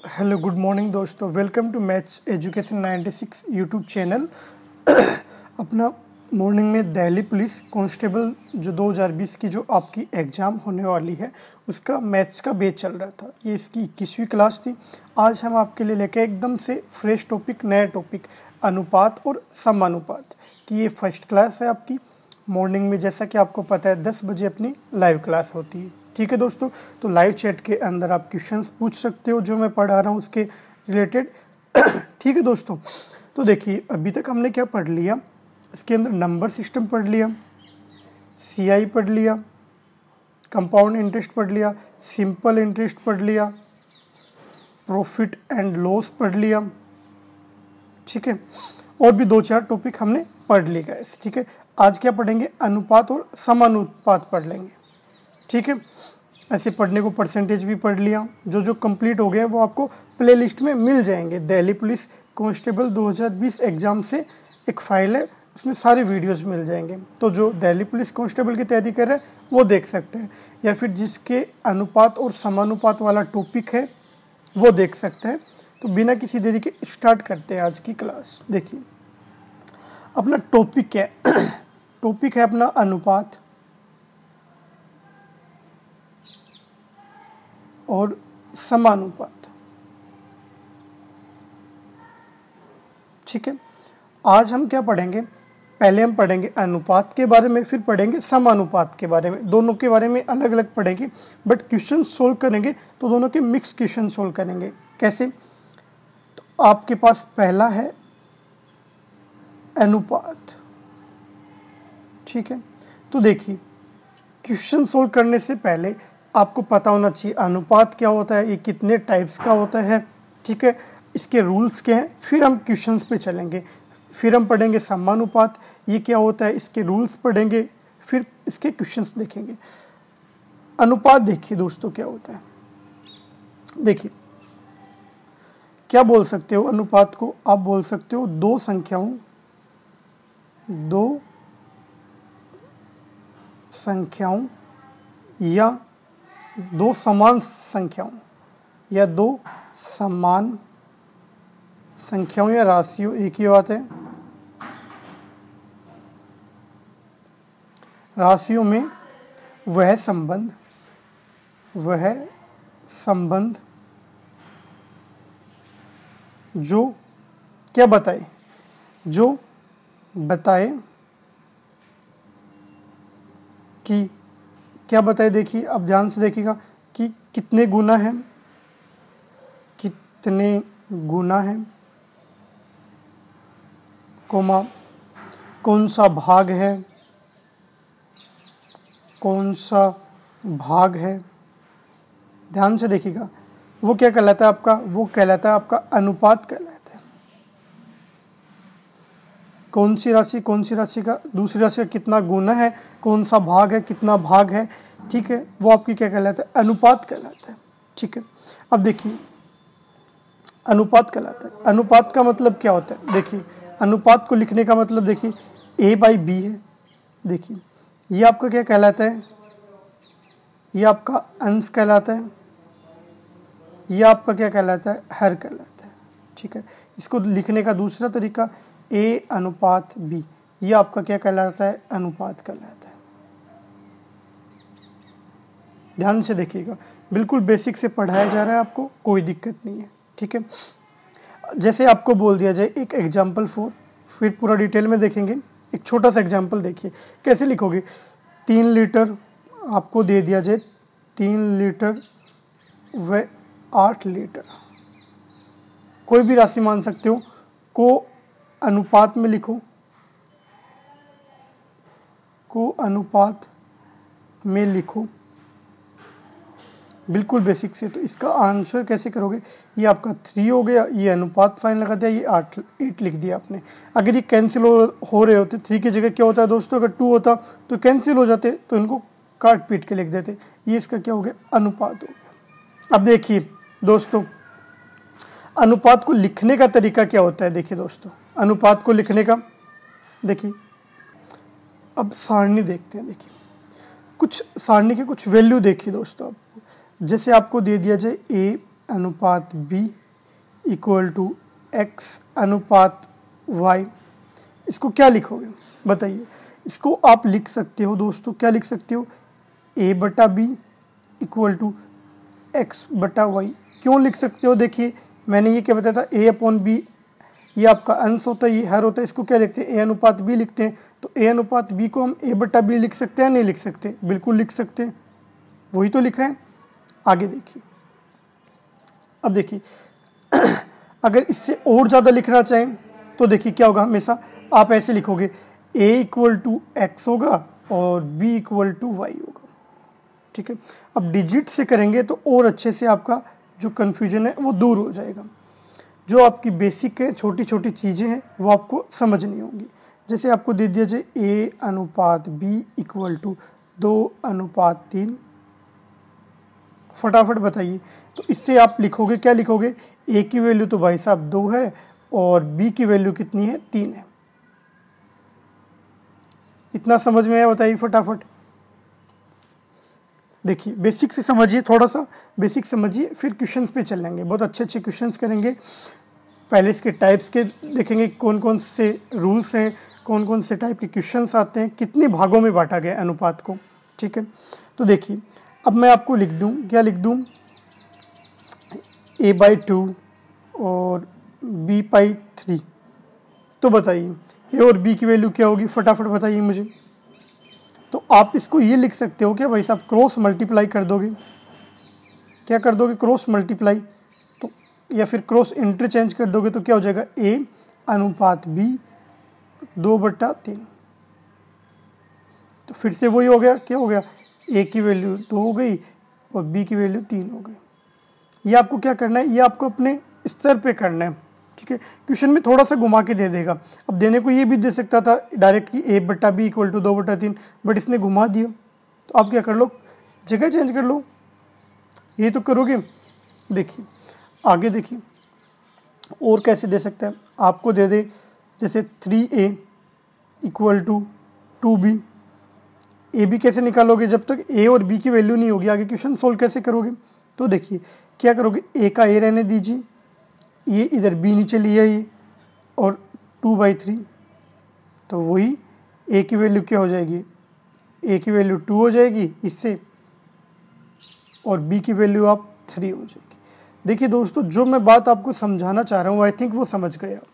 Hello good morning दोस्तों, welcome to maths education 96 YouTube channel. अपना morning में Delhi police constable जो 2020 की जो आपकी एग्ज़ाम होने वाली है उसका मैथ्स का बैच चल रहा था। ये इसकी 21वीं क्लास थी। आज हम आपके लिए लेके एकदम से फ्रेश टॉपिक, नया टॉपिक अनुपात और समानुपात की ये फर्स्ट क्लास है आपकी मॉर्निंग में। जैसा कि आपको पता है 10 बजे अपनी लाइव क्लास होती है। ठीक है दोस्तों, तो लाइव चैट के अंदर आप क्वेश्चंस पूछ सकते हो जो मैं पढ़ा रहा हूँ उसके रिलेटेड। ठीक है दोस्तों, तो देखिए अभी तक हमने क्या पढ़ लिया, इसके अंदर नंबर सिस्टम पढ़ लिया, सीआई पढ़ लिया, कंपाउंड इंटरेस्ट पढ़ लिया, सिंपल इंटरेस्ट पढ़ लिया, प्रॉफिट एंड लॉस पढ़ लिया। ठीक है, और भी 2-4 टॉपिक हमने पढ़ लिए गाइस। ठीक है, आज क्या पढ़ेंगे, अनुपात और समानुपात पढ़ लेंगे। ठीक है, ऐसे पढ़ने को परसेंटेज भी पढ़ लिया। जो जो कंप्लीट हो गए हैं वो आपको प्लेलिस्ट में मिल जाएंगे। दिल्ली पुलिस कांस्टेबल 2020 एग्ज़ाम से एक फाइल है, उसमें सारे वीडियोस मिल जाएंगे। तो जो दिल्ली पुलिस कांस्टेबल की तैयारी कर रहे हैं वो देख सकते हैं, या फिर जिसके अनुपात और समानुपात वाला टॉपिक है वो देख सकते हैं। तो बिना किसी देरी के स्टार्ट करते हैं आज की क्लास। देखिए अपना टॉपिक क्या है, टॉपिक है अपना अनुपात और समानुपात। ठीक है, आज हम क्या पढ़ेंगे, पहले हम पढ़ेंगे अनुपात के बारे में, फिर पढ़ेंगे समानुपात के बारे में। दोनों के बारे में अलग अलग पढ़ेंगे, बट क्वेश्चन सोल्व करेंगे तो दोनों के मिक्स क्वेश्चन सोल्व करेंगे। कैसे, तो आपके पास पहला है अनुपात। ठीक है, तो देखिए क्वेश्चन सोल्व करने से पहले आपको पता होना चाहिए अनुपात क्या होता है, ये कितने टाइप्स का होता है। ठीक है, इसके रूल्स क्या हैं, फिर हम क्वेश्चंस पे चलेंगे। फिर हम पढ़ेंगे समानुपात, ये क्या होता है, इसके रूल्स पढ़ेंगे, फिर इसके क्वेश्चंस देखेंगे। अनुपात देखिए दोस्तों क्या होता है। देखिए क्या बोल सकते हो अनुपात को, आप बोल सकते हो दो संख्याओं या दो समान संख्याओं या दो समान संख्याओं या राशियों, एक ही बात है, राशियों में वह संबंध जो क्या बताए, जो बताए कि क्या बताए। देखिए अब ध्यान से देखिएगा कि कितने गुना है, कोमा कौन सा भाग है, ध्यान से देखिएगा। वो क्या कहलाता है आपका, वो कहलाता है आपका अनुपात कहलाता है। कौन सी राशि का दूसरी राशि का कितना गुना है, कौन सा भाग है, कितना भाग है। ठीक है, वो आपकी क्या कहलाता है, अनुपात कहलाता है। ठीक है, अब देखिए अनुपात कहलाता है। अनुपात का मतलब क्या होता है, देखिए अनुपात को लिखने का मतलब देखिए A/B है। देखिए ये आपका क्या कहलाता है, ये आपका अंश कहलाता है, ये आपका क्या कहलाता है, हर कहलाता है। ठीक है, इसको लिखने का दूसरा तरीका A/B, ये आपका क्या कहलाता है, अनुपात कहलाता है। ध्यान से देखिएगा, बिल्कुल बेसिक से पढ़ाया जा रहा है आपको, कोई दिक्कत नहीं है। ठीक है, जैसे आपको बोल दिया जाए एक एग्जाम्पल 4, फिर पूरा डिटेल में देखेंगे। एक छोटा सा एग्जाम्पल देखिए, कैसे लिखोगे। 3 लीटर आपको दे दिया जाए, 3 लीटर व 8 लीटर, कोई भी राशि मान सकते हो, को अनुपात में लिखो, बिल्कुल बेसिक से। तो इसका आंसर कैसे करोगे, ये आपका 3 हो गया, ये अनुपात साइन लगा दिया, ये 8 लिख दिया आपने। अगर ये कैंसिल हो रहे होते, 3 की जगह क्या होता है दोस्तों, अगर 2 होता तो कैंसिल हो जाते, तो इनको काट पीट के लिख देते। ये इसका क्या हो गया, अनुपात हो गया। अब देखिए दोस्तों अनुपात को लिखने का तरीका क्या होता है। देखिए दोस्तों अनुपात को लिखने का, देखिए अब सारणी देखते हैं। देखिए कुछ सारणी के कुछ वैल्यू देखिए दोस्तों, आपको जैसे आपको दे दिया जाए ए अनुपात b इक्वल टू x अनुपात y। इसको क्या लिखोगे बताइए। इसको आप लिख सकते हो दोस्तों, क्या लिख सकते हो, a बटा बी इक्वल टू एक्स बटा वाई। क्यों लिख सकते हो, देखिए मैंने ये क्या बताया था, a अपॉन बी, ये आपका अंश होता है, ये हर होता है, इसको क्या लिखते हैं, a अनुपात b लिखते हैं। तो a अनुपात b को हम a बटा बी लिख सकते हैं, नहीं लिख सकते, बिल्कुल लिख सकते हैं, वही तो लिखा है। आगे देखिए, अब देखिए अगर इससे और ज़्यादा लिखना चाहें तो देखिए क्या होगा, हमेशा आप ऐसे लिखोगे, a इक्वल टू एक्स होगा और b इक्वल टू वाई होगा, ठीक है। अब डिजिट से करेंगे तो और अच्छे से आपका जो कन्फ्यूजन है वो दूर हो जाएगा। जो आपकी बेसिक है, छोटी छोटी चीज़ें हैं वो आपको समझनी होंगी। जैसे आपको दे दिया जाए a अनुपात b इक्वल टू 2:3, फटाफट बताइए। तो इससे आप लिखोगे, क्या लिखोगे, a की वैल्यू तो भाई साहब 2 है और b की वैल्यू कितनी है, 3 है। इतना समझ में आया, बताइए फटाफट। देखिए बेसिक से समझिए, थोड़ा सा बेसिक समझिए, फिर क्वेश्चंस पे चलेंगे। बहुत अच्छे अच्छे क्वेश्चंस करेंगे। पहले इसके टाइप्स के देखेंगे, कौन कौन से रूल्स हैं, कौन कौन से टाइप के क्वेश्चंस आते हैं, कितने भागों में बांटा गया अनुपात को, ठीक है। तो देखिए अब मैं आपको लिख दूं, क्या लिख दूं, a/2 और b/3। तो बताइए a और b की वैल्यू क्या होगी, फटाफट बताइए मुझे। तो आप इसको ये लिख सकते हो क्या भाई साहब, क्रॉस मल्टीप्लाई कर दोगे, क्या कर दोगे, क्रॉस मल्टीप्लाई, तो या फिर क्रॉस इंटरचेंज कर दोगे तो क्या हो जाएगा, a अनुपात b 2/3। तो फिर से वही हो गया, क्या हो गया, a की वैल्यू 2 हो गई और b की वैल्यू 3 हो गई। ये आपको क्या करना है, ये आपको अपने स्तर पे करना है, ठीक है। क्वेश्चन में थोड़ा सा घुमा के दे देगा। अब देने को ये भी दे सकता था डायरेक्ट कि a बटा बी इक्वल टू 2/3, बट इसने घुमा दिया। तो आप क्या कर लो, जगह चेंज कर लो, ये तो करोगे। देखिए आगे देखिए और कैसे दे सकते हैं, आपको दे दे जैसे 3a equal to 2b। A B कैसे निकालोगे, जब तक a और b की वैल्यू नहीं होगी आगे क्वेश्चन सोल्व कैसे करोगे। तो देखिए क्या करोगे, a का a रहने दीजिए, ये इधर b नीचे लिया ये, और 2/3। तो वही a की वैल्यू क्या हो जाएगी, a की वैल्यू 2 हो जाएगी इससे, और b की वैल्यू आप 3 हो जाएगी। देखिए दोस्तों, जो मैं बात आपको समझाना चाह रहा हूँ आई थिंक वो समझ गए आप।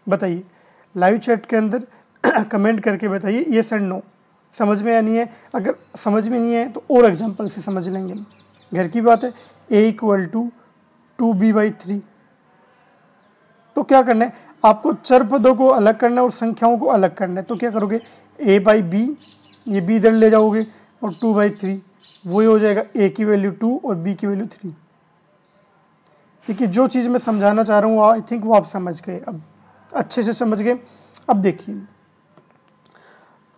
बताइए लाइव चैट के अंदर कमेंट करके बताइए येस एंड नो, समझ में या नहीं है। अगर समझ में नहीं है तो और एग्जांपल से समझ लेंगे, घर की बात है। a equal to 2b/3। तो क्या करना है, आपको चर पदों को अलग करना है और संख्याओं को अलग करना है। तो क्या करोगे, a/b, ये b इधर ले जाओगे और 2/3, वही हो जाएगा a की वैल्यू 2 और b की वैल्यू 3। देखिए जो चीज़ मैं समझाना चाह रहा हूँ आई थिंक वो आप समझ गए, अब अच्छे से समझ गए। अब देखिए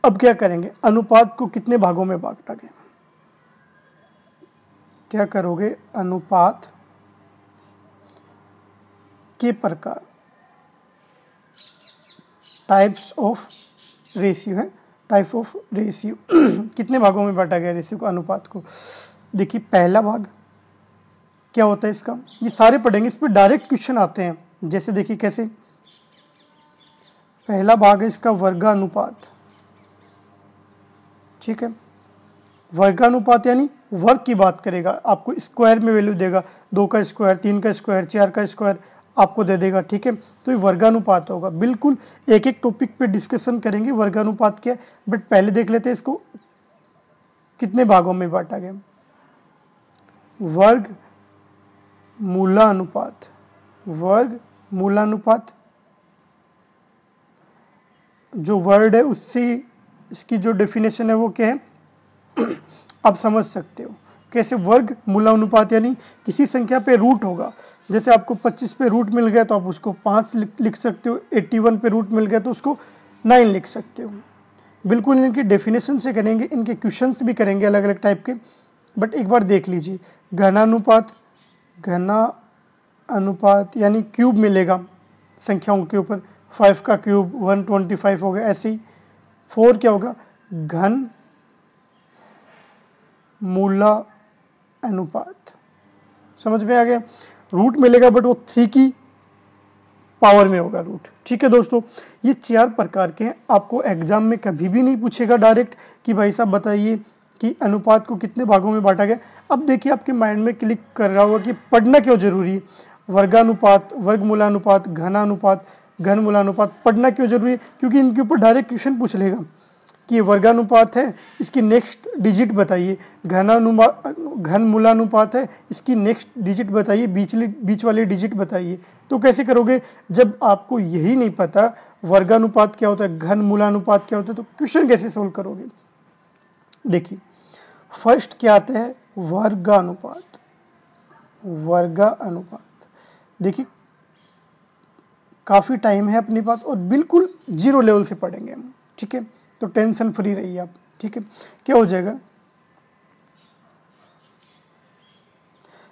अब क्या करेंगे, अनुपात को कितने भागों में बांटा गया, क्या करोगे, अनुपात के प्रकार, टाइप्स ऑफ रेशियो है, टाइप ऑफ रेशियो कितने भागों में बांटा गया रेशियो को, अनुपात को। देखिए पहला भाग क्या होता है इसका, ये सारे पढ़ेंगे, इस पर डायरेक्ट क्वेश्चन आते हैं। जैसे देखिए कैसे, पहला भाग है इसका वर्गानुपात, ठीक है। वर्गानुपात यानी वर्ग की बात करेगा, आपको स्क्वायर में वैल्यू देगा, 2 का स्क्वायर, 3 का स्क्वायर, 4 का स्क्वायर आपको दे देगा, ठीक है। तो ये वर्गानुपात होगा। बिल्कुल एक एक टॉपिक पे डिस्कशन करेंगे वर्गानुपात क्या है, बट पहले देख लेते हैं इसको कितने भागों में बांटा गया। वर्ग मूलानुपात, वर्ग मूलानुपात जो वर्ड है उससे इसकी जो डेफिनेशन है वो क्या है आप समझ सकते हो कैसे। वर्ग मूलानुपात यानी किसी संख्या पे रूट होगा, जैसे आपको 25 पे रूट मिल गया तो आप उसको 5 लिख सकते हो, 81 पे रूट मिल गया तो उसको 9 लिख सकते हो। बिल्कुल इनकी डेफिनेशन से करेंगे, इनके क्वेश्चंस भी करेंगे अलग अलग टाइप के, बट एक बार देख लीजिए। घनानुपात, घना अनुपात यानी क्यूब मिलेगा संख्याओं के ऊपर, 5 का क्यूब 125 हो गया, ऐसे ही। 4 क्या होगा, घन मूला अनुपात, समझ में आ गया। रूट मिलेगा बट वो 3 की पावर में होगा रूट। ठीक है दोस्तों, ये 4 प्रकार के हैं। आपको एग्जाम में कभी भी नहीं पूछेगा डायरेक्ट कि भाई साहब बताइए कि अनुपात को कितने भागों में बांटा गया। अब देखिए आपके माइंड में क्लिक कर रहा होगा कि पढ़ना क्यों जरूरी है, वर्गानुपात, वर्गमूलानुपात, घनानुपात, घनमूलानुपात पढ़ना क्यों जरूरी है, क्योंकि इनके ऊपर डायरेक्ट क्वेश्चन पूछ लेगा कि ये वर्गानुपात है, इसकी नेक्स्ट डिजिट बताइए, घनमूलानुपात है, इसकी नेक्स्ट डिजिट बताइए, बीच वाली डिजिट बताइए। तो कैसे करोगे जब आपको यही नहीं पता वर्गानुपात क्या होता है, घनमूलानुपात क्या होता है, तो क्वेश्चन कैसे सोल्व करोगे। देखिए फर्स्ट क्या आता है, वर्गानुपात। वर्गानुपात देखिए काफ़ी टाइम है अपने पास और बिल्कुल 0 लेवल से पढ़ेंगे हम। ठीक है, तो टेंशन फ्री रहिए आप। ठीक है, क्या हो जाएगा,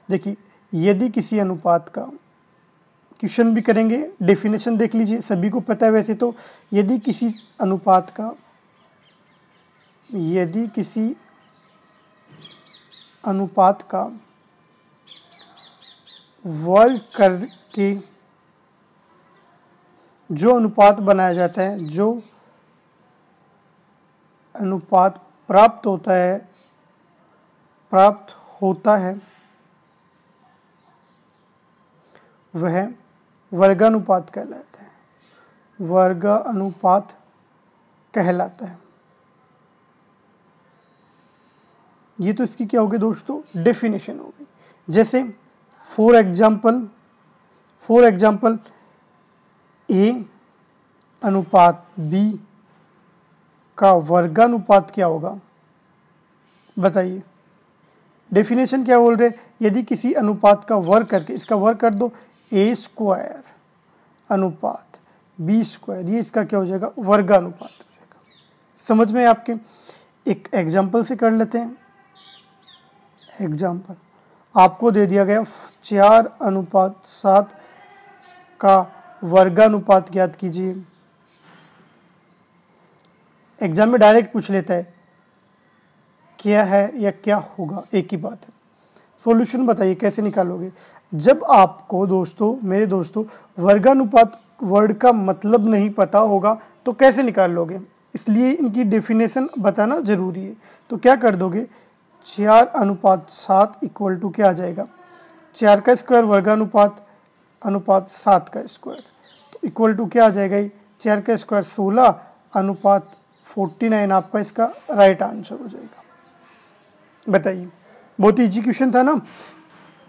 देखिए यदि किसी अनुपात का, क्वेश्चन भी करेंगे, डेफिनेशन देख लीजिए, सभी को पता है वैसे तो, यदि किसी अनुपात का, यदि किसी अनुपात का वर्ग करके जो अनुपात बनाया जाता है, जो अनुपात प्राप्त होता है वह वर्गानुपात कहलाता है। वर्गानुपात कहलाता है। ये तो इसकी क्या होगी दोस्तों, डेफिनेशन होगी। जैसे फॉर एग्जाम्पल ए अनुपात बी का वर्गानुपात क्या होगा, बताइए। डेफिनेशन क्या बोल रहे हैं, यदि किसी अनुपात का वर्ग करके, इसका वर्ग कर दो, ए स्क्वायर अनुपात बी स्क्वायर, ये इसका क्या हो जाएगा, वर्गानुपात हो जाएगा। समझ में आपके, एक एग्जाम्पल से कर लेते हैं। एग्जाम्पल आपको दे दिया गया 4:7 का वर्गानुपात ज्ञात कीजिए। एग्जाम में डायरेक्ट पूछ लेता है क्या है या क्या होगा, एक ही बात है। सॉल्यूशन बताइए कैसे निकालोगे। जब आपको दोस्तों, मेरे दोस्तों, वर्गानुपात वर्ड का मतलब नहीं पता होगा तो कैसे निकाल लोगे, इसलिए इनकी डेफिनेशन बताना जरूरी है। तो क्या कर दोगे, 4:7 इक्वल टू क्या आ जाएगा, 4 का स्क्वायर वर्गानुपात अनुपात 7 का स्क्वायर, तो इक्वल टू क्या आ जाएगा, 4 का स्क्वायर 16 अनुपात 49 आपका इसका राइट आंसर हो जाएगा। बताइए, बहुत इजी क्वेश्चन था ना।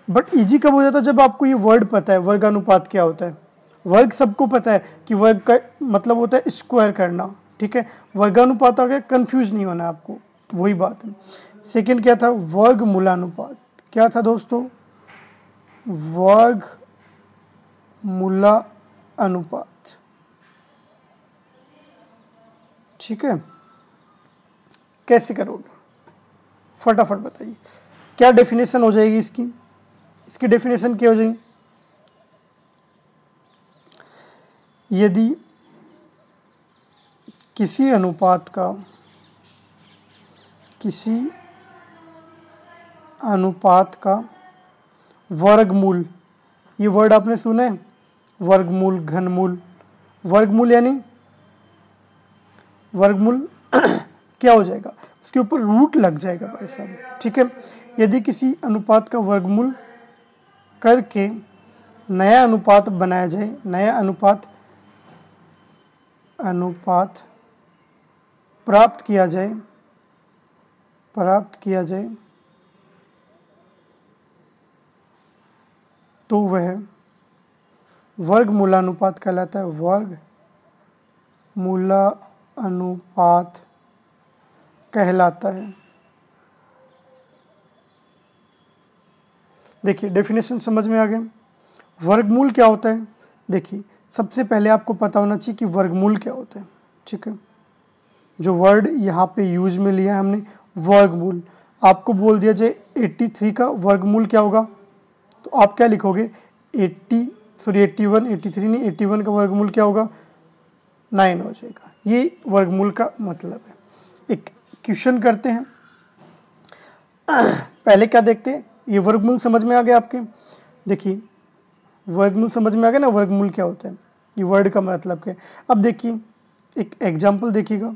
बट इजी कब हो जाता है, जब आपको ये वर्ड पता है वर्गानुपात क्या होता है। वर्ग सबको पता है कि वर्ग का मतलब होता है स्क्वायर करना। ठीक है, वर्गानुपात आ गया, कंफ्यूज नहीं होना आपको, वही बात है। सेकंड क्या था, वर्गमूलानुपात। क्या था दोस्तों, वर्गमूलानुपात। ठीक है, कैसे करोगे, फटाफट बताइए क्या डेफिनेशन हो जाएगी इसकी। इसकी डेफिनेशन क्या हो जाएगी, यदि किसी अनुपात का वर्गमूल, ये वर्ड आपने सुना है, वर्गमूल, घनमूल। वर्गमूल यानी वर्गमूल क्या हो जाएगा, उसके ऊपर रूट लग जाएगा भाई साहब। ठीक है, यदि किसी अनुपात का वर्गमूल करके नया अनुपात बनाया जाए, नया अनुपात प्राप्त किया जाए तो वह वर्गमूलानुपात कहलाता है। वर्गमूलानुपात कहलाता है। देखिए डेफिनेशन समझ में आ गया। वर्गमूल क्या होता है, देखिए सबसे पहले आपको पता होना चाहिए कि वर्गमूल क्या होता है। ठीक है, जो वर्ड यहाँ पे यूज में लिया है हमने, वर्गमूल। आपको बोल दिया जाए 83 का वर्गमूल क्या होगा, तो आप क्या लिखोगे, 81 का वर्गमूल क्या होगा, 9 हो जाएगा। ये वर्गमूल का मतलब है। एक क्वेश्चन करते हैं, पहले क्या देखते हैं, ये वर्गमूल समझ में आ गया आपके। देखिए वर्गमूल समझ में आ गया ना, वर्गमूल क्या होता है, ये वर्ड का मतलब क्या है। अब देखिए एक एग्जाम्पल देखिएगा,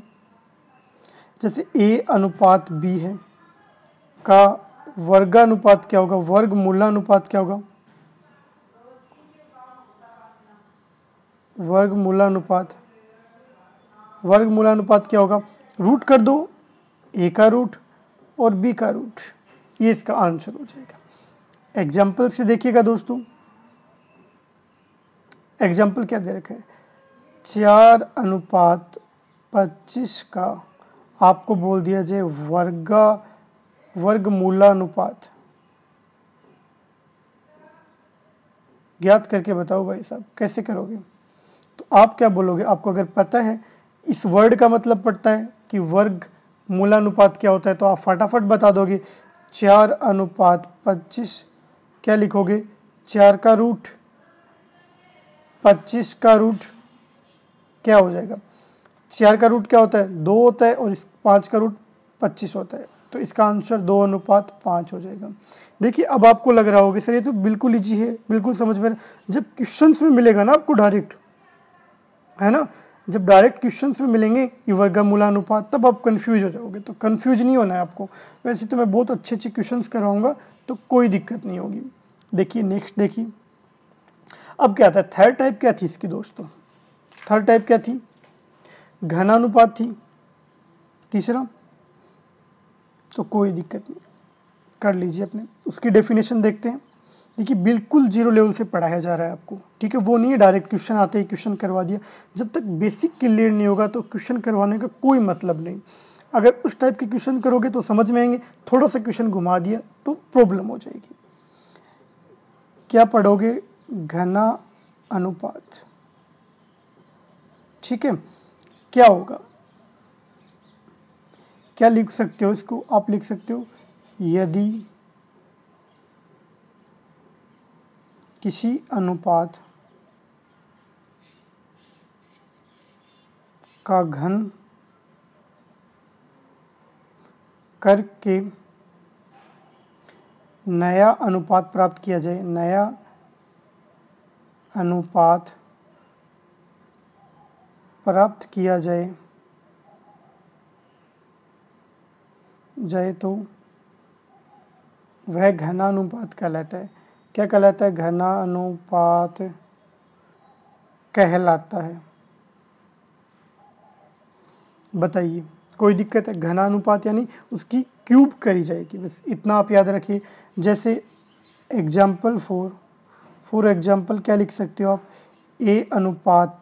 जैसे a अनुपात b है का वर्गानुपात क्या होगा, वर्गमूलानुपात क्या होगा, वर्गमूलानुपात क्या होगा, रूट कर दो a का रूट और b का रूट, ये इसका आंसर हो जाएगा। एग्जाम्पल से देखिएगा दोस्तों, एग्जाम्पल क्या दे रखा है, 4:25 का आपको बोल दिया जाए वर्गमूलानुपात, ज्ञात करके बताओ भाई साहब कैसे करोगे। तो आप क्या बोलोगे, आपको अगर पता है इस वर्ड का मतलब पड़ता है कि वर्ग मूलानुपात क्या होता है, तो आप फटाफट बता दोगे। 4:25 क्या लिखोगे, 4 का रूट 25 का रूट क्या हो जाएगा, 4 का रूट क्या होता है 2 होता है और इस 5 का रूट 25 होता है, तो इसका आंसर 2:5 हो जाएगा। देखिए अब आपको लग रहा होगा सर ये तो बिल्कुल ईजी है, बिल्कुल समझ में, जब क्वेश्चंस में मिलेगा ना आपको डायरेक्ट, है ना, जब डायरेक्ट क्वेश्चंस में मिलेंगे ये वर्गमूलानुपात, तब आप कंफ्यूज हो जाओगे। तो कंफ्यूज नहीं होना है आपको, वैसे तो मैं बहुत अच्छे अच्छे क्वेश्चंस करवाऊंगा, तो कोई दिक्कत नहीं होगी। देखिए नेक्स्ट देखिए, अब क्या था, थर्ड टाइप क्या थी इसकी दोस्तों, थर्ड टाइप क्या थी, घनानुपात थी तीसरा, तो कोई दिक्कत नहीं, कर लीजिए अपने। उसकी डेफिनेशन देखते हैं। देखिए बिल्कुल जीरो लेवल से पढ़ाया जा रहा है आपको, ठीक है, वो नहीं है डायरेक्ट क्वेश्चन आते ही क्वेश्चन करवा दिया। जब तक बेसिक क्लियर नहीं होगा तो क्वेश्चन करवाने का कोई मतलब नहीं। अगर उस टाइप के क्वेश्चन करोगे तो समझ में आएंगे, थोड़ा सा क्वेश्चन घुमा दिया तो प्रॉब्लम हो जाएगी। क्या पढ़ोगे, घना अनुपात, ठीक है, क्या होगा, क्या लिख सकते हो इसको, आप लिख सकते हो यदि किसी अनुपात का घन करके नया अनुपात प्राप्त किया जाए, नया अनुपात प्राप्त किया जाए तो वह घनानुपात कहलाता है। क्या कहलाता है, घनानुपात कहलाता है। बताइए कोई दिक्कत है, घनानुपात यानी उसकी क्यूब करी जाएगी, बस इतना आप याद रखिए। जैसे एग्जाम्पल फॉर एग्जाम्पल क्या लिख सकते हो आप, a अनुपात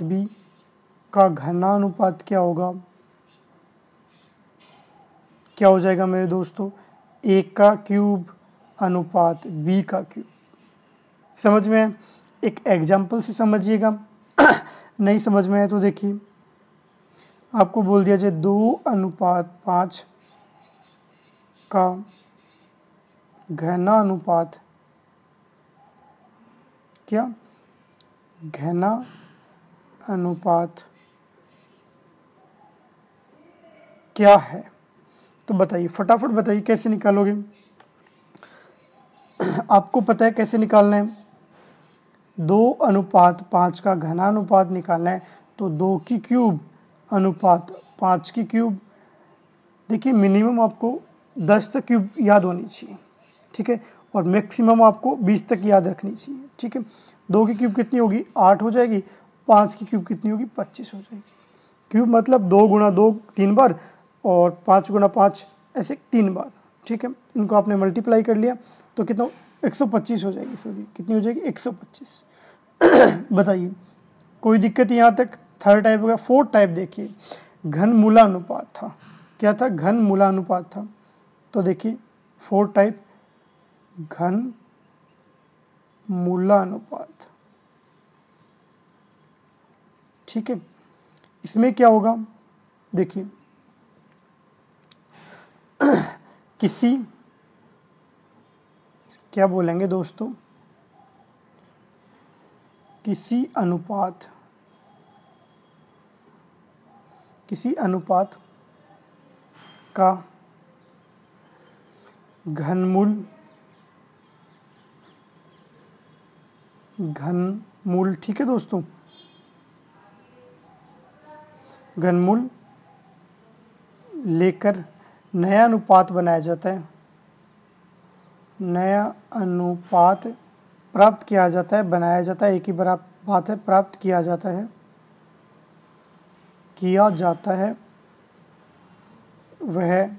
b का घनानुपात क्या होगा, क्या हो जाएगा मेरे दोस्तों, a का क्यूब अनुपात b का क्यूब। समझ में है, एक एग्जाम्पल से समझिएगा। नहीं समझ में है तो देखिए आपको बोल दिया जाए 2:5 का घना अनुपात, क्या घना अनुपात क्या है, तो बताइए फटाफट बताइए कैसे निकालोगे। आपको पता है कैसे निकालना है, 2:5 का घनानुपात निकालना है तो 2 की क्यूब अनुपात 5 की क्यूब। देखिए मिनिमम आपको 10 तक क्यूब याद होनी चाहिए, ठीक है, और मैक्सिमम आपको 20 तक याद रखनी चाहिए, ठीक है। 2 की क्यूब कितनी होगी 8 हो जाएगी, 5 की क्यूब कितनी होगी 25 हो जाएगी। क्यूब मतलब 2 गुणा 2 3 बार और 5 गुणा 5 ऐसे 3 बार, ठीक है। इनको आपने मल्टीप्लाई कर लिया तो कितना 125 हो जाएगी, सॉरी कितनी हो जाएगी 125। बताइए कोई दिक्कत यहाँ तक। थर्ड टाइप हो गया। फोर्थ टाइप देखिए, घनमूलानुपात था, क्या था, घनमूलानुपात था। तो देखिए फोर्थ टाइप घनमूलानुपात, ठीक है। इसमें क्या होगा, देखिए किसी, क्या बोलेंगे दोस्तों, किसी अनुपात का घनमूल, घनमूल, ठीक है दोस्तों, घनमूल लेकर नया अनुपात बनाया जाता है, नया अनुपात प्राप्त किया जाता है, बनाया जाता है, एक ही बात है, प्राप्त किया जाता है, वह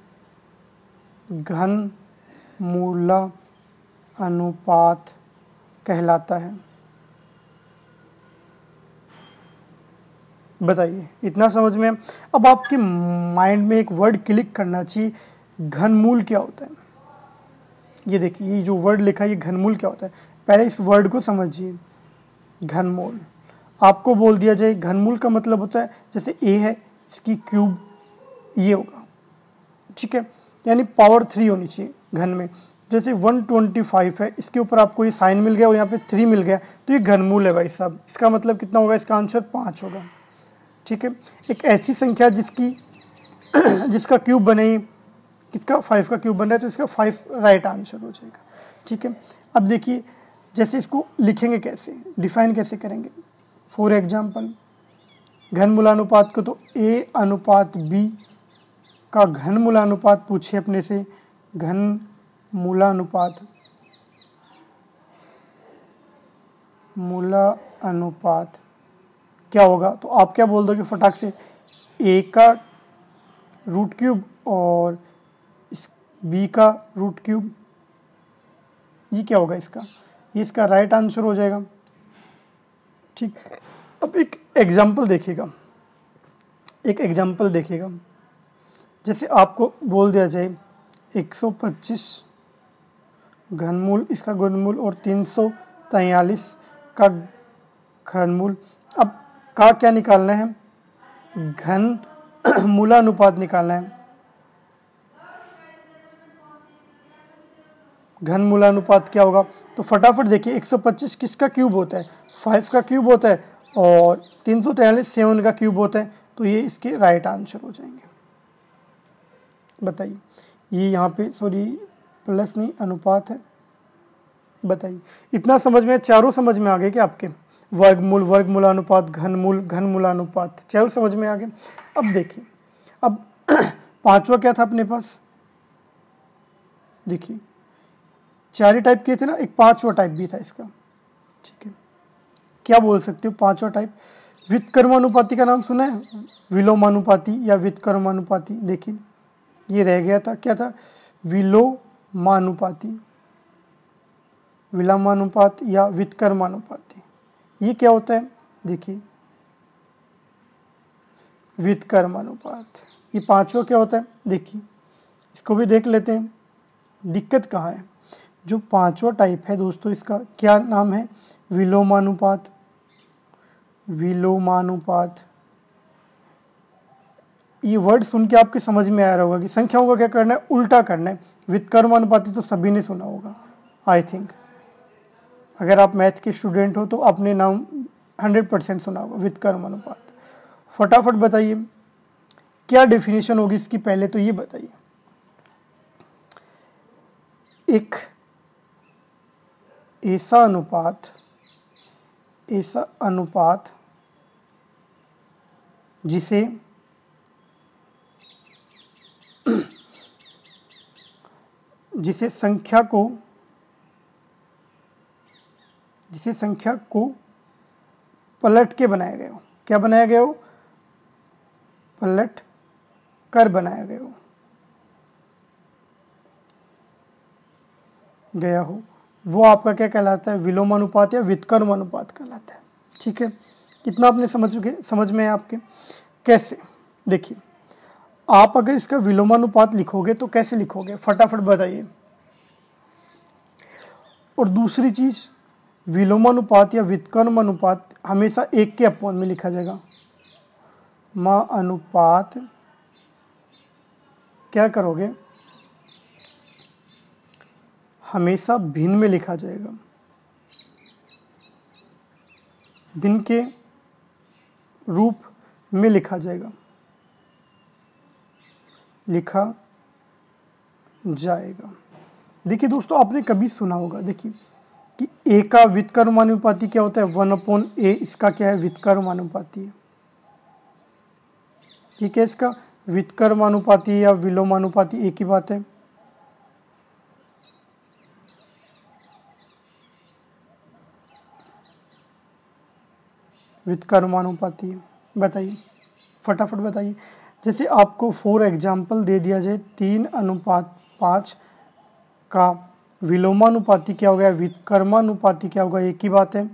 घनमूला अनुपात कहलाता है। बताइए, इतना समझ में? अब आपके माइंड में एक वर्ड क्लिक करना चाहिए, घनमूल क्या होता है। ये देखिए, ये जो वर्ड लिखा है, ये घनमूल क्या होता है, पहले इस वर्ड को समझिए। घनमूल, आपको बोल दिया जाए घनमूल का मतलब होता है, जैसे ए है, इसकी क्यूब ये होगा, ठीक है, यानी पावर 3 होनी चाहिए घन में। जैसे 125 है, इसके ऊपर आपको ये साइन मिल गया और यहाँ पे 3 मिल गया, तो ये घनमूल है भाई साहब। इसका मतलब कितना होगा, इसका आंसर 5 होगा, ठीक है। एक ऐसी संख्या जिसका क्यूब बने, किसका 5 का क्यूब बन रहा है, तो इसका 5 राइट आंसर हो जाएगा, ठीक है। अब देखिए, जैसे इसको लिखेंगे कैसे, डिफाइन कैसे करेंगे। फॉर एग्जाम्पल, घनमूलानुपात को तो ए अनुपात बी का घनमूलानुपात पूछे अपने से, घनमूलानुपात, मूलानुपात क्या होगा, तो आप क्या बोल दोगे फटाक से, ए का रूट क्यूब और इस बी का रूट क्यूब, ये क्या होगा इसका, ये इसका राइट आंसर हो जाएगा, ठीक। अब एक एग्जाम्पल देखिएगा, जैसे आपको बोल दिया जाए 125 घनमूल, इसका घनमूल और 343 का घनमूल। अब का क्या निकालना है, घन मूलानुपात निकालना है। घन मूलानुपात क्या होगा, तो फटाफट देखिए, 125 किसका क्यूब होता है, 5 का क्यूब होता है, और 343 7 का क्यूब होता है, तो ये इसके राइट आंसर हो जाएंगे। बताइए, ये यहाँ पे सॉरी प्लस नहीं, अनुपात है। बताइए, इतना समझ में, चारों समझ में आ गए क्या आपके, वर्गमूल, वर्गमूलानुपात, घनमूल, घनमूलानुपात, चारों समझ में आ गए। अब देखिए, अब पांचवा क्या था अपने पास, देखिए 4 ही टाइप किए थे ना, एक पांचवा टाइप भी था इसका, ठीक है। क्या बोल सकते हो पांचवा टाइप, व्युत्क्रमानुपाती का नाम सुना है, विलोमानुपाती या व्युत्क्रमानुपाती। देखिए, ये रह गया था, क्या था, विलोमानुपाती, विलोमानुपात या व्युत्क्रमानुपाती। ये क्या होता है, देखिए व्युत्क्रमानुपात, ये पांचवा क्या होता है, देखिए इसको भी देख लेते हैं। दिक्कत कहाँ है, जो पांचवा टाइप है दोस्तों, इसका क्या नाम है, विलोमानुपात, विलोमानुपात। ये वर्ड सुन के आपके समझ में आ रहा होगा कि संख्याओं का क्या करना है, उल्टा करना है। व्युत्क्रमानुपाती तो सभी ने सुना होगा, आई थिंक, अगर आप मैथ के स्टूडेंट हो तो आपने नाम 100% सुना होगा, व्युत्क्रमानुपात। फटाफट बताइए क्या डेफिनेशन होगी इसकी, पहले तो ये बताइए। एक ऐसा अनुपात जिसे संख्या को पलट के बनाया गया हो, क्या बनाया गया हो, पलट कर बनाया गया हो, वो आपका क्या कहलाता है, विलोमानुपात या व्युत्क्रमानुपात कहलाता है, ठीक है। इतना आपने समझ में है आपके। कैसे, देखिए, आप अगर इसका विलोमानुपात लिखोगे तो कैसे लिखोगे, फटाफट बताइए। और दूसरी चीज, विलोमानुपात या व्युत्क्रमानुपात हमेशा 1 के अपॉन में लिखा जाएगा। मा अनुपात क्या करोगे, हमेशा भिन्न में लिखा जाएगा, भिन्न के रूप में लिखा जाएगा, देखिए दोस्तों, आपने कभी सुना होगा, देखिए कि ए का व्युत्क्रमानुपाती क्या होता है, 1/a, इसका क्या है, व्युत्क्रमानुपाती है। ठीक है, इसका व्युत्क्रमानुपाती या विलोमानुपाती एक ही बात है। व्युत्क्रमानुपाती, बताइए फटाफट बताइए। जैसे आपको फॉर एग्जाम्पल दे दिया जाए 3:5 का विलोमानुपाती क्या हो गया, व्युत्क्रमानुपाती क्या होगा, एक ही बात है।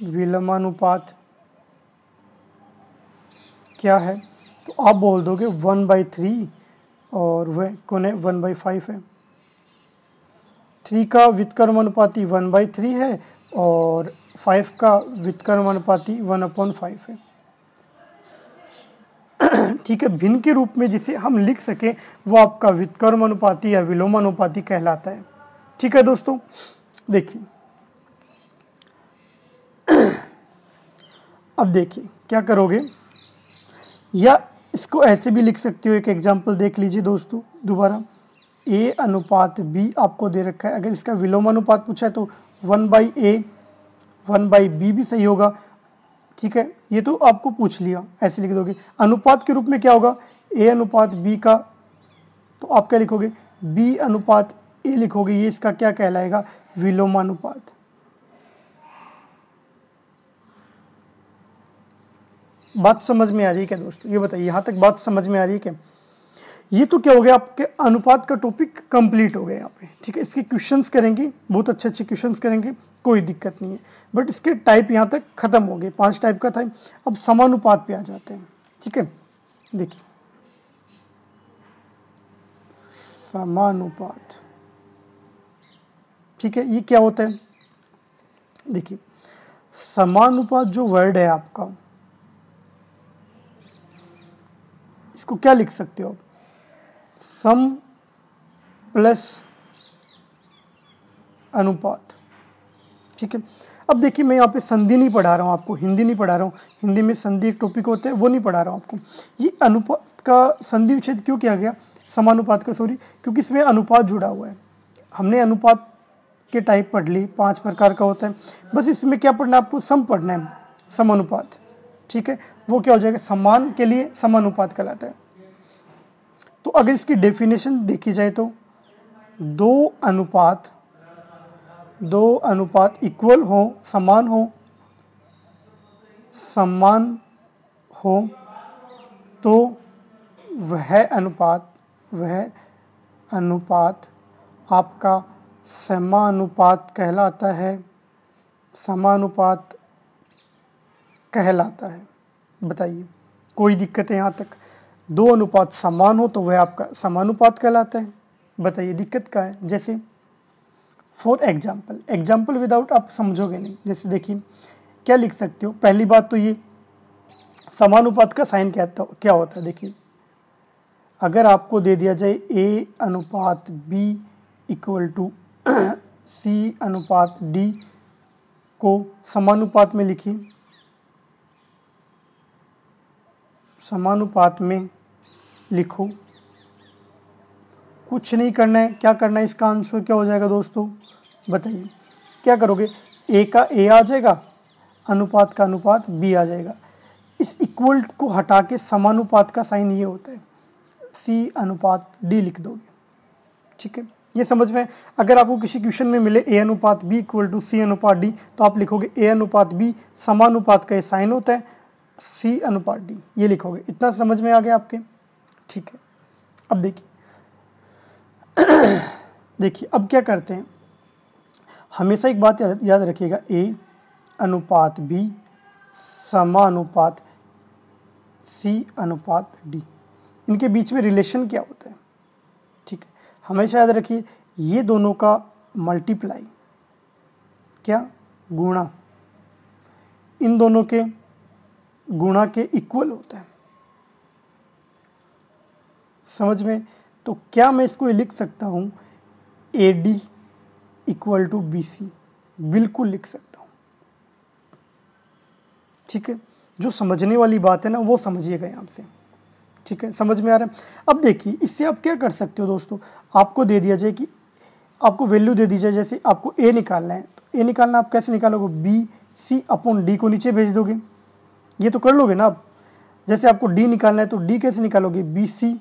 विलोमानुपात क्या है, तो आप बोल दोगे 1/3 और वह कौन है, 1/5 है। 3 का व्युत्क्रमानुपाती 1/3 है और 5 का व्युत्क्रमानुपाती 1/5 है। ठीक है, भिन्न के रूप में जिसे हम लिख सके वो आपका व्युत्क्रमानुपाती या विलोमानुपाती कहलाता है। ठीक है दोस्तों, देखिए अब देखिए क्या करोगे, या इसको ऐसे भी लिख सकते हो, एक एग्जांपल देख लीजिए दोस्तों दोबारा। A/B आपको दे रखा है, अगर इसका विलोमानुपात पूछा है तो 1/A 1/B भी सही होगा। ठीक है, ये तो आपको पूछ लिया, ऐसे लिख दोगे। अनुपात के रूप में क्या होगा, A/B का, तो आप क्या लिखोगे, B/A लिखोगे, ये इसका क्या कहलाएगा, विलोमानुपात। बात समझ में आ रही है क्या दोस्तों, ये बताइए, यहाँ तक बात समझ में आ रही है क्या। ये तो क्या हो गया, आपके अनुपात का टॉपिक कंप्लीट हो गया यहाँ पे। ठीक है, इसके क्वेश्चंस करेंगे, बहुत अच्छे अच्छे क्वेश्चंस करेंगे, कोई दिक्कत नहीं है। बट इसके टाइप यहाँ तक खत्म हो गए, 5 टाइप का था। अब समानुपात पे आ जाते हैं। ठीक है, देखिए समानुपात, ठीक है, ये क्या होता है, देखिए समानुपात जो वर्ड है आपका, इसको क्या लिख सकते हो आप, सम प्लस अनुपात। ठीक है, अब देखिए मैं यहाँ पे संधि नहीं पढ़ा रहा हूँ आपको, हिंदी नहीं पढ़ा रहा हूँ। हिंदी में संधि एक टॉपिक होता है, वो नहीं पढ़ा रहा हूँ आपको। ये अनुपात का संधि विच्छेद क्यों किया गया, समानुपात का, सॉरी, क्योंकि इसमें अनुपात जुड़ा हुआ है। हमने अनुपात के टाइप पढ़ ली, 5 प्रकार का होता है, बस इसमें क्या पढ़ना है आपको, सम पढ़ना है, समानुपात। ठीक है, वो क्या हो जाएगा, समान के लिए समानुपात कहलाता है। तो अगर इसकी डेफिनेशन देखी जाए तो दो अनुपात इक्वल हो, समान हो तो वह अनुपात आपका समानुपात कहलाता है, समानुपात कहलाता है। बताइए, कोई दिक्कत है यहाँ तक, 2 अनुपात समान हो तो वह आपका समानुपात कहलाता है। बताइए दिक्कत क्या है। जैसे फॉर एग्जाम्पल विदाउट आप समझोगे नहीं। जैसे देखिए क्या लिख सकते हो, पहली बात तो ये समानुपात का साइन क्या होता है। देखिए अगर आपको दे दिया जाए A/B = C/D को समानुपात में लिखिए, समानुपात में लिखो, कुछ नहीं करना है। क्या करना है, इसका आंसर क्या हो जाएगा दोस्तों, बताइए क्या करोगे, A का A आ जाएगा, अनुपात का अनुपात B आ जाएगा। इस इक्वल को हटा के समानुपात का साइन ये होता है, C/D लिख दोगे। ठीक है, ये समझ में। अगर आपको किसी क्वेश्चन में मिले A/B = C/D तो आप लिखोगे A/B, समानुपात का ये साइन होता है, C/D ये लिखोगे। इतना समझ में आ गया आपके। ठीक है, अब देखिए अब क्या करते हैं, हमेशा एक बात याद रखिएगा, A/B समानुपात C/D, इनके बीच में रिलेशन क्या होता है। ठीक है, हमेशा याद रखिए, ये दोनों का मल्टीप्लाई, क्या, गुणा, इन दोनों के गुणा के इक्वल होता है। समझ में। तो क्या मैं इसको लिख सकता हूँ AD = BC, बिल्कुल लिख सकता हूँ। ठीक है, जो समझने वाली बात है ना वो समझिएगा यहाँ से। ठीक है, समझ में आ रहा है। अब देखिए इससे आप क्या कर सकते हो दोस्तों, आपको दे दिया जाए कि आपको वैल्यू दे दी जाए, जैसे आपको ए निकालना है, तो ए निकालना आप कैसे निकालोगे, बी सी अपॉन डी को नीचे भेज दोगे, ये तो कर लोगे ना आप। जैसे आपको डी निकालना है तो डी कैसे निकालोगे, बी सी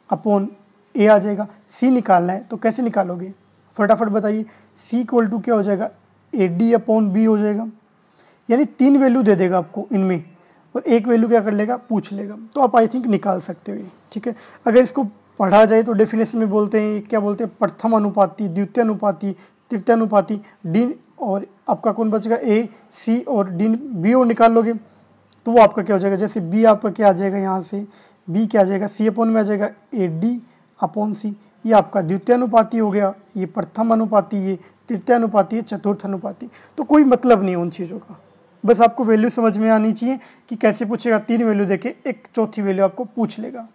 अपॉन ए आ जाएगा। सी निकालना है तो कैसे निकालोगे, फटाफट बताइए, सी इक्वल टू क्या हो जाएगा, ए डी अपॉन बी हो जाएगा। यानी 3 वैल्यू दे देगा आपको इनमें, और एक वैल्यू क्या कर लेगा, पूछ लेगा। तो आप आई थिंक निकाल सकते हो ये, ठीक है। अगर इसको पढ़ा जाए तो डेफिनेशन में बोलते हैं, क्या बोलते हैं, प्रथम अनुपाती, द्वितीय अनुपाती, तृतीय अनुपाती, डी, और आपका कौन बचेगा, ए सी और डी, बी और निकाल लोगे तो वो आपका क्या हो जाएगा, जैसे बी आपका क्या आ जाएगा, यहाँ से बी क्या आ जाएगा, सी अपॉन में आ जाएगा ए डी अपॉन सी, ये आपका द्वितीय अनुपाती हो गया, ये प्रथम अनुपाती, ये तृतीय अनुपाती, ये चतुर्थ अनुपाती। तो कोई मतलब नहीं उन चीज़ों का, बस आपको वैल्यू समझ में आनी चाहिए कि कैसे पूछेगा, 3 वैल्यू देके एक चौथी वैल्यू आपको पूछ लेगा।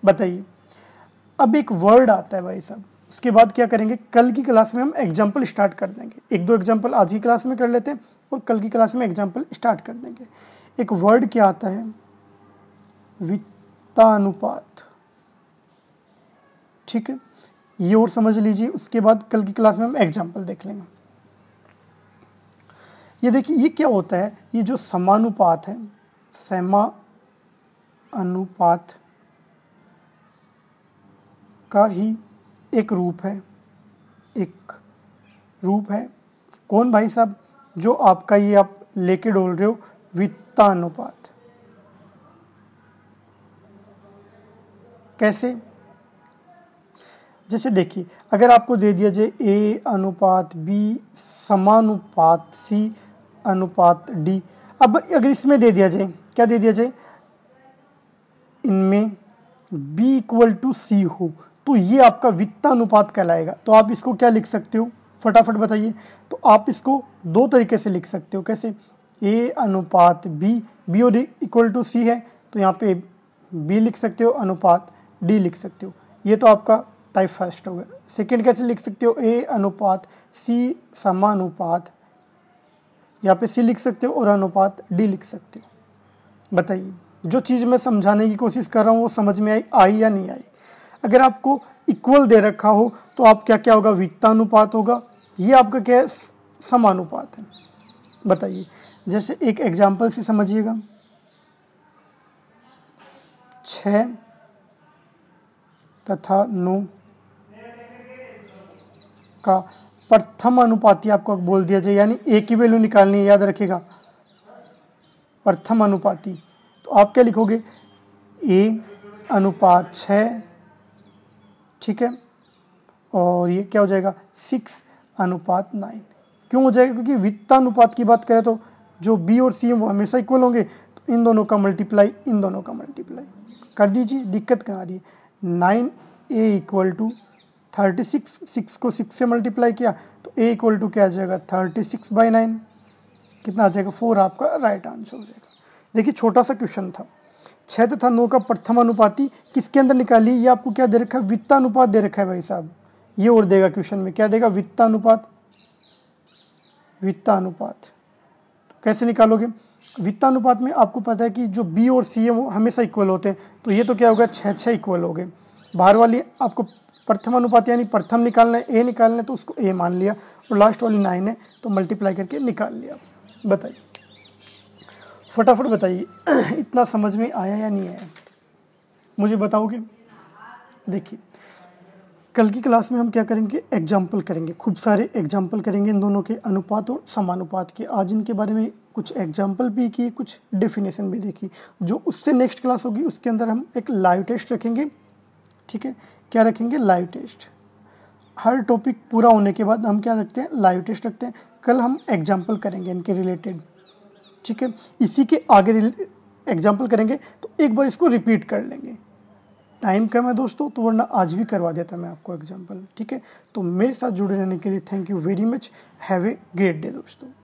बताइए, अब एक वर्ड आता है भाई साहब, उसके बाद क्या करेंगे, कल की क्लास में हम एग्जाम्पल स्टार्ट कर देंगे। 1-2 एग्जाम्पल आज की क्लास में कर लेते हैं और कल की क्लास में एग्जाम्पल स्टार्ट कर देंगे। एक वर्ड क्या आता है, वित्तानुपात, ठीक है, ये और समझ लीजिए। उसके बाद कल की क्लास में हम एग्जाम्पल देख लेंगे। ये देखिए ये क्या होता है, ये जो समानुपात है, समानुपात का ही एक रूप है, एक रूप है। कौन भाई साहब, जो आपका ये आप लेके डोल रहे हो, वित्तानुपात। कैसे, जैसे देखिए अगर आपको दे दिया जाए ए अनुपात बी समानुपात सी अनुपात डी, अब अगर इसमें दे दिया जाए, क्या दे दिया जाए, इनमें b इक्वल टू सी हो, तो ये आपका वित्तानुपात कहलाएगा। तो आप इसको क्या लिख सकते हो, फटाफट बताइए। तो आप इसको 2 तरीके से लिख सकते हो, कैसे, a अनुपात b और इक्वल टू सी है तो यहाँ पे b लिख सकते हो, अनुपात d लिख सकते हो। ये तो आपका टाइप फर्स्ट हो गया। सेकेंड कैसे लिख सकते हो, a अनुपात c समानुपात, यहाँ पे c लिख सकते हो और अनुपात d लिख सकते हो। बताइए, जो चीज़ मैं समझाने की कोशिश कर रहा हूँ वो समझ में आई या नहीं आई। अगर आपको इक्वल दे रखा हो तो आप क्या क्या होगा, वित्तानुपात होगा, ये आपका क्या है, समानुपात है। बताइए, जैसे एक एग्जाम्पल से समझिएगा, 6 तथा 9 का प्रथम अनुपाती आपको बोल दिया जाए, यानी एक ही वैल्यू निकालनी है, याद रखिएगा, प्रथम अनुपाती। तो आप क्या लिखोगे, a अनुपात 6, ठीक है, और ये क्या हो जाएगा, 6 अनुपात 9। क्यों हो जाएगा, क्योंकि वित्तानुपात की बात करें तो जो b और c वो हमेशा इक्वल होंगे, तो इन दोनों का मल्टीप्लाई इन दोनों का मल्टीप्लाई कर दीजिए, दिक्कत कहाँ आ रही है। 9a इक्वल टू 36, 6 को 6 से मल्टीप्लाई किया तो a इक्वल टू क्या आ जाएगा, 36/9, कितना आ जाएगा, 4 आपका राइट आंसर हो जाएगा। देखिए छोटा सा क्वेश्चन था, 6 तथा 9 का प्रथम अनुपाती किसके अंदर निकालिए, ये आपको क्या दे रखा है, वित्तानुपात दे रखा है भाई साहब। ये और देगा क्वेश्चन में, क्या देगा, वित्तानुपात, वित्तानुपात। कैसे निकालोगे, वित्तानुपात में आपको पता है कि जो b और c है वो हमेशा इक्वल होते हैं, तो ये तो क्या होगा, 6 इक्वल हो गए। बाहर वाली आपको प्रथम अनुपात यानी प्रथम निकालना है, a निकालना है तो उसको a मान लिया, और लास्ट वाली 9 है तो मल्टीप्लाई करके निकाल लिया। बताइए, फटाफट बताइए, इतना समझ में आया या नहीं आया, मुझे बताओगे। देखिए कल की क्लास में हम क्या करेंगे, एग्जाम्पल करेंगे, खूब सारे एग्जाम्पल करेंगे इन दोनों के, अनुपात और समानुपात के। आज इनके बारे में कुछ एग्जाम्पल भी किए, कुछ डेफिनेशन भी देखी। जो उससे नेक्स्ट क्लास होगी उसके अंदर हम एक लाइव टेस्ट रखेंगे, ठीक है, क्या रखेंगे, लाइव टेस्ट। हर टॉपिक पूरा होने के बाद हम क्या रखते हैं, लाइव टेस्ट रखते हैं। कल हम एग्जाम्पल करेंगे इनके रिलेटेड, ठीक है, इसी के आगे एग्जाम्पल करेंगे तो एक बार इसको रिपीट कर लेंगे। टाइम कम है दोस्तों, तो वरना आज भी करवा देता मैं आपको एग्जाम्पल, ठीक है। तो मेरे साथ जुड़े रहने के लिए thank you very much, have a great day दोस्तों।